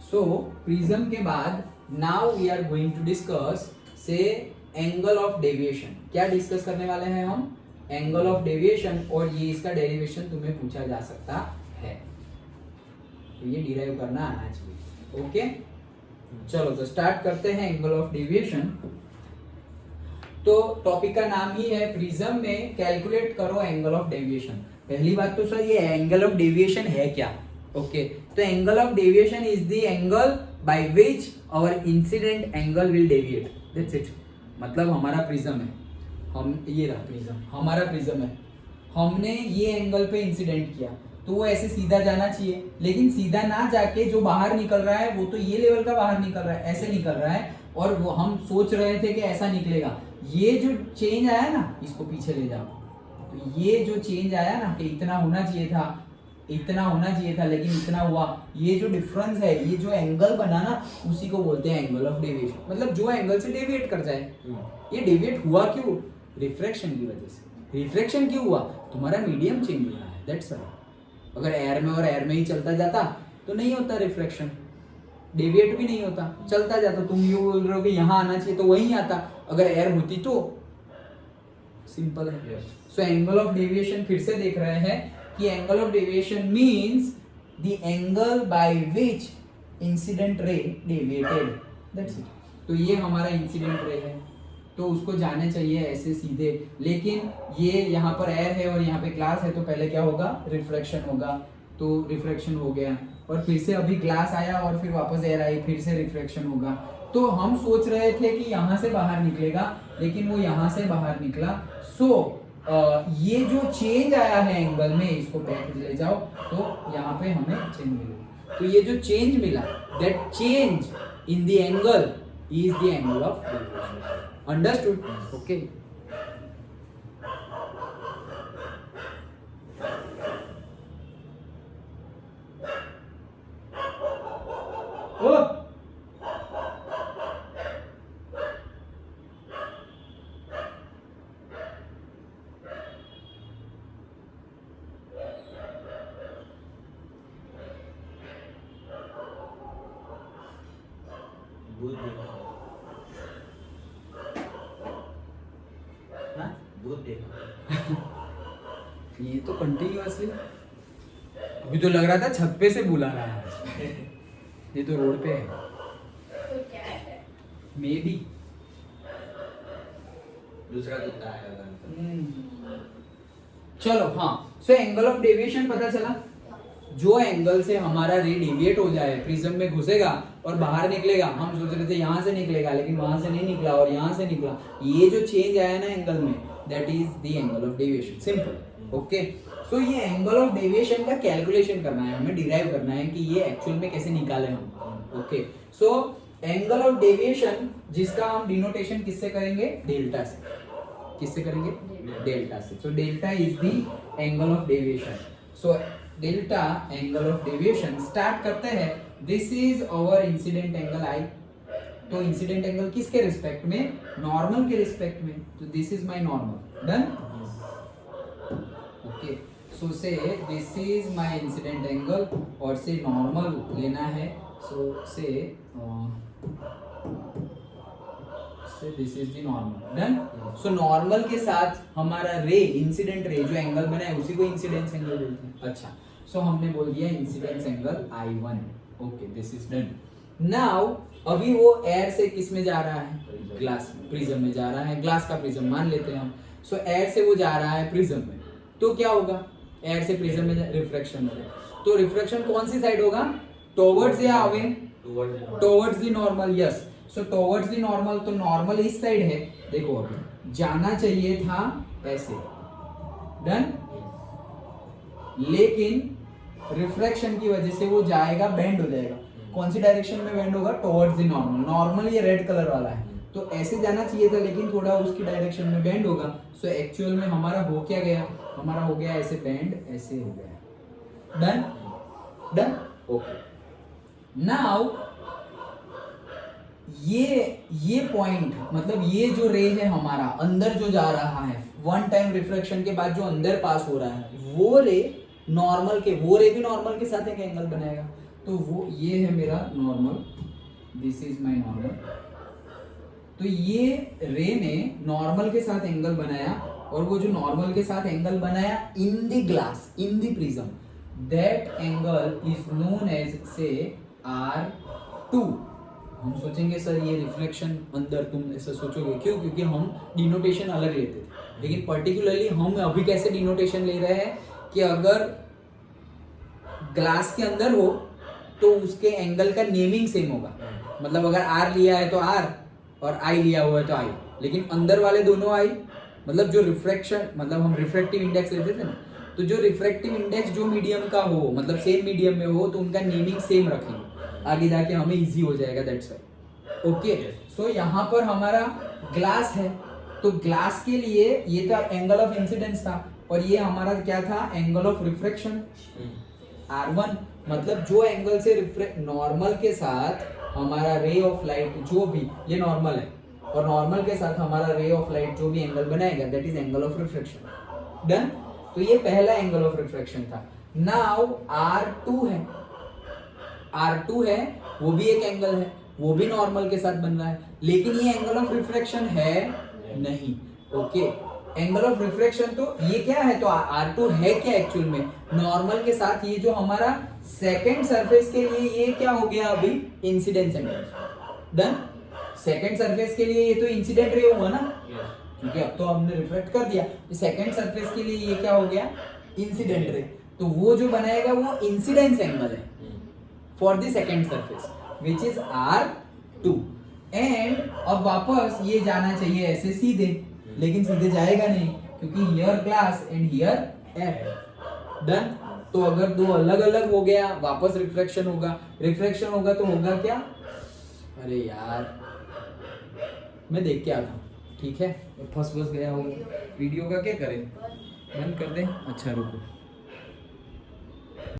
सो prism के बाद now we are going to discuss से एंगल ऑफ डेविएशन। क्या डिस्कस करने वाले हैं हम? एंगल ऑफ डेविएशन, और ये इसका डेरिवेशन तुम्हें पूछा जा सकता है, तो ये डिराइव करना आना चाहिए। ओके, चलो तो स्टार्ट करते हैं एंगल ऑफ डेविएशन। तो टॉपिक का नाम ही है प्रिज्म में कैलकुलेट करो एंगल ऑफ डेविएशन। पहली बात तो सर ये एंगल ऑफ डेविएशन है क्या? ओके, तो angle of deviation is the angle by which our incident angle will deviate, that's it. मतलब हमारा प्रिज्म है, हम ये रहा प्रिज्म, हमारा प्रिज्म है, हमने ये एंगल पे इंसिडेंट किया तो वो ऐसे सीधा जाना चाहिए, लेकिन सीधा ना जाके जो बाहर निकल रहा है वो तो ये लेवल का बाहर निकल रहा है, ऐसे निकल रहा है, और वो हम सोच रहे थे कि ऐसा निकलेगा। ये जो चेंज आया ना, इसको पीछे ले जाओ, तो ये जो चेंज आया ना कि इतना होना चाहिए था, इतना होना चाहिए था, लेकिन इतना हुआ, ये जो डिफरेंस है, ये जो एंगल बना ना, उसी को बोलते हैं एंगल ऑफ डेविएशन। मतलब जो एंगल से डेविएट कर जाए। ये डेविएट हुआ क्यों? रिफ्रैक्शन की वजह से। रिफ्रैक्शन क्यों हुआ? तुम्हारा मीडियम चेंज हो रहा है, दैट्स व्हाई। अगर एयर में और एयर में ही चलता जाता तो नहीं होता रिफ्रैक्शन, डेविएट भी नहीं होता, चलता जाता। तुम ये बोल रहे हो कि यहाँ आना चाहिए तो वहीं आता, अगर एयर होती तो। सिंपल है। सो एंगल ऑफ डेविएशन फिर से देख रहे हैं कि angle of deviation means the angle by which incident ray deviated, that's it. तो ये हमारा इंसिडेंट रे है, तो उसको जाने चाहिए ऐसे सीधे, लेकिन ये यहाँ पर एयर है और यहाँ पे ग्लास है, तो पहले क्या होगा? रिफ्रैक्शन होगा, तो रिफ्रैक्शन हो गया, और फिर से अभी ग्लास आया और फिर वापस एयर आई, फिर से रिफ्रैक्शन होगा। तो हम सोच रहे थे कि यहाँ से बाहर निकलेगा, लेकिन वो यहाँ से बाहर निकला। सो ये जो चेंज आया है एंगल में, इसको बैक ले जाओ तो यहाँ पे हमें चेंज मिलेगा। तो ये जो चेंज मिला, that change in the angle is the angle of deviation. Understood? Okay. ये तो कंटिन्यूअसली, अभी तो लग रहा था छत पे से बुला रहा है, ये तो रोड पे है। तो क्या है? मे बी दूसरा कुत्ता आएगा। चलो हाँ, सो एंगल ऑफ डेविएशन पता चला। जो एंगल से हमारा रे डेविएट हो जाए, प्रिज्म में घुसेगा और बाहर निकलेगा। हम सोच रहे थे यहाँ से निकलेगा, लेकिन वहां से नहीं निकला और यहाँ से निकला। ये जो चेंज आया ना एंगल में, that is the angle of deviation. Simple. Okay, so ये एंगल ऑफ डेविएशन का कैलकुलेशन करना है हमें, डिराइव करना है कि ये एक्चुअल में कैसे निकाले हम। Okay, so angle of deviation जिसका हम डिनोटेशन किससे करेंगे? डेल्टा से। किससे करेंगे? डेल्टा से। So delta is the angle of deviation. So delta angle of deviation start करते हैं। This is our incident angle I. तो इंसिडेंट एंगल किसके रिस्पेक्ट में? नॉर्मल के रिस्पेक्ट में। तो this is my normal. Done? Okay, so say this is my incident angle, और say normal लेना है। So say this is the normal. Done? So normal के साथ हमारा रे, इंसिडेंट रे जो एंगल बना है, उसी को इंसिडेंस एंगल बोलते हैं। अच्छा, सो हमने बोल दिया incidence angle I1। Okay, this is done. Now अभी वो एयर से किस में जा रहा है? ग्लास में, प्रिज्म में जा रहा है। ग्लास का प्रिज्म मान लेते हैं हम। सो एयर से वो जा रहा है प्रिज्म में, तो क्या होगा? एयर से प्रिज्म में रिफ्रैक्शन होगा। तो रिफ्रैक्शन कौन सी साइड होगा? टुवर्ड्स या away? Towards the normal. Yes, so towards the normal. तो नॉर्मल इस साइड है। देखो अभी जाना चाहिए था ऐसे। डन? लेकिन रिफ्रैक्शन की वजह से वो जाएगा, बेंड हो जाएगा। कौन सी डायरेक्शन में बेंड होगा? Towards the normal. नॉर्मल ये रेड कलर वाला है, तो ऐसे जाना चाहिए था, लेकिन थोड़ा उसकी डायरेक्शन में बेंड होगा। सो एक्चुअल में हमारा हो क्या गया? हमारा हो गया ऐसे बेंड, ऐसे हो गया। डन? डन? ओके। नाउ ये पॉइंट, मतलब ये जो रे है हमारा अंदर जो जा रहा है, वन टाइम रिफ्रैक्शन के बाद जो अंदर पास हो रहा है, वो रे नॉर्मल के, वो रे भी नॉर्मल के साथ एक एंगल बनाएगा। तो वो ये है मेरा normal, this is my normal. तो ये रे ने नॉर्मल के साथ एंगल बनाया, और वो जो नॉर्मल के साथ एंगल बनाया in the glass, in the prism, that angle is known as से R2। हम सोचेंगे सर ये रिफ्लेक्शन अंदर, तुम ऐसा सोचोगे क्यों? क्योंकि हम डिनोटेशन अलग लेते थे, लेकिन पर्टिकुलरली हम अभी कैसे डिनोटेशन ले रहे हैं कि अगर ग्लास के अंदर हो तो उसके एंगल का नेमिंग सेम होगा। मतलब अगर R लिया है तो R और I लिया हुआ है तो I, लेकिन अंदर वाले दोनों I, मतलब जो रिफ्रैक्शन, मतलब हम रिफ्रैक्टिव इंडेक्स लेते थे ना, तो जो रिफ्रैक्टिव इंडेक्स जो मीडियम का हो, मतलब सेम मीडियम में हो, तो उनका नेमिंग सेम रखेंगे, आगे जाके हमें इजी हो जाएगा, दैट्स व्हाई। ओके, सो यहाँ पर हमारा ग्लास है, तो ग्लास के लिए ये था एंगल ऑफ इंसिडेंस था, और ये हमारा क्या था? Angle of refraction R1। मतलब जो एंगल से नॉर्मल के साथ हमारा रे ऑफ लाइट जो भी, ये नॉर्मल है, और नॉर्मल के साथ हमारा रे ऑफ लाइट जो भी एंगल बनाएगा, that is angle of refraction. Done. तो ये पहला एंगल ऑफ रिफ्रैक्शन था। नाउ R2 है, R2 है, वो भी एक एंगल है, वो भी नॉर्मल के साथ बन रहा है, लेकिन ये एंगल ऑफ रिफ्रैक्शन है नहीं। ओके, एंगल ऑफ रिफ्रैक्शन तो ये क्या है? तो R2 है क्या एक्चुअल में? नॉर्मल के साथ ये जो हमारा सेकंड सरफेस के लिए ये क्या हो गया अभी? Incidence angle. Done. Second surface के लिए ये तो इंसिडेंट रे हुआ ना, क्योंकि अब तो हमने रिफ्लेक्ट कर दिया। सेकंड सरफेस के लिए ये क्या हो गया? Incident ray. तो वो जो बनाएगा वो इंसिडेंस एंगल है for the second surface which is R2। And अब वापस ये जाना चाहिए ऐसे सीधे, लेकिन सीधे जाएगा नहीं, क्योंकि here glass and here F। Done. तो अगर दो अलग अलग हो गया, वापस रिफ्लेक्शन होगा, रिफ्लेक्शन होगा तो होगा क्या? अरे यार, मैं देख के आता हूँ, ठीक है? फंस गया हूँ, वीडियो का क्या करें? बंद कर दे। अच्छा रुको।